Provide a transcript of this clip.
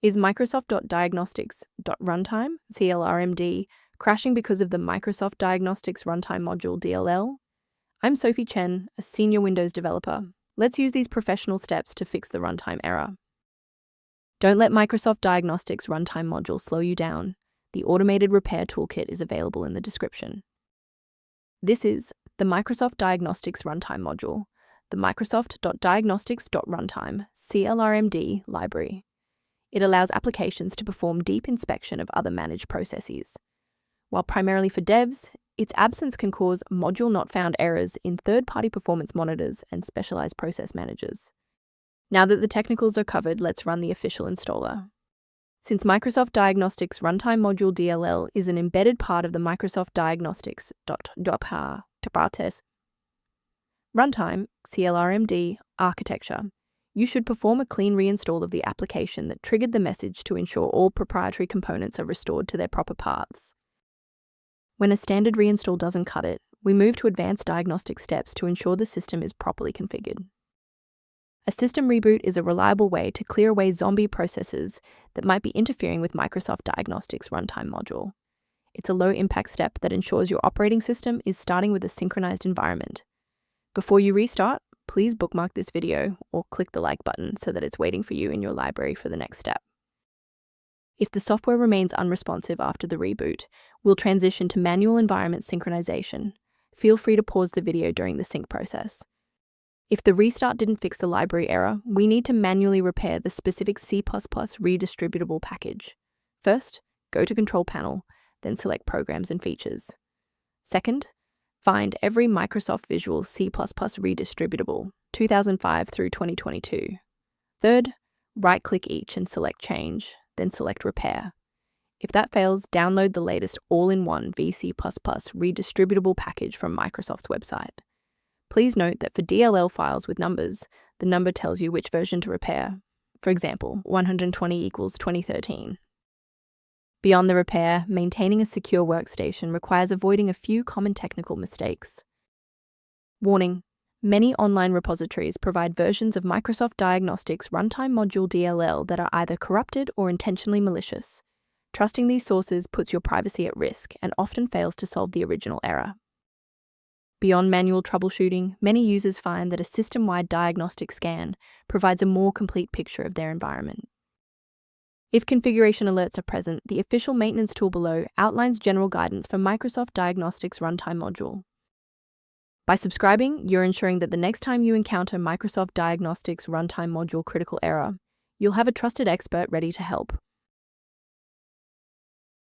Is Microsoft.Diagnostics.Runtime, ClrMD, crashing because of the Microsoft.Diagnostics.Runtime module DLL? I'm Sophie Chen, a senior Windows developer. Let's use these professional steps to fix the runtime error. Don't let Microsoft Diagnostics Runtime module slow you down. The automated repair toolkit is available in the description. This is the Microsoft Diagnostics Runtime module, the Microsoft.Diagnostics.Runtime ClrMD library. It allows applications to perform deep inspection of other managed processes. While primarily for devs, its absence can cause module not found errors in third-party performance monitors and specialized process managers. Now that the technicals are covered, let's run the official installer. Since Microsoft Diagnostics Runtime Module DLL is an embedded part of the Microsoft Diagnostics.Runtime ClrMD architecture, you should perform a clean reinstall of the application that triggered the message to ensure all proprietary components are restored to their proper paths. When a standard reinstall doesn't cut it, we move to advanced diagnostic steps to ensure the system is properly configured. A system reboot is a reliable way to clear away zombie processes that might be interfering with Microsoft Diagnostics Runtime module. It's a low-impact step that ensures your operating system is starting with a synchronized environment. Before you restart, please bookmark this video or click the like button so that it's waiting for you in your library for the next step. If the software remains unresponsive after the reboot, we'll transition to manual environment synchronization. Feel free to pause the video during the sync process. If the restart didn't fix the library error, we need to manually repair the specific C++ redistributable package. First, go to Control Panel, then select Programs and Features. Second, find every Microsoft Visual C++ redistributable, 2005 through 2022. Third, right-click each and select Change, then select Repair. If that fails, download the latest all-in-one VC++ redistributable package from Microsoft's website. Please note that for DLL files with numbers, the number tells you which version to repair. For example, 120 equals 2013. Beyond the repair, maintaining a secure workstation requires avoiding a few common technical mistakes. Warning: many online repositories provide versions of Microsoft Diagnostics Runtime Module DLL that are either corrupted or intentionally malicious. Trusting these sources puts your privacy at risk and often fails to solve the original error. Beyond manual troubleshooting, many users find that a system-wide diagnostic scan provides a more complete picture of their environment. If configuration alerts are present, the official maintenance tool below outlines general guidance for Microsoft Diagnostics Runtime module. By subscribing, you're ensuring that the next time you encounter Microsoft Diagnostics Runtime module critical error, you'll have a trusted expert ready to help.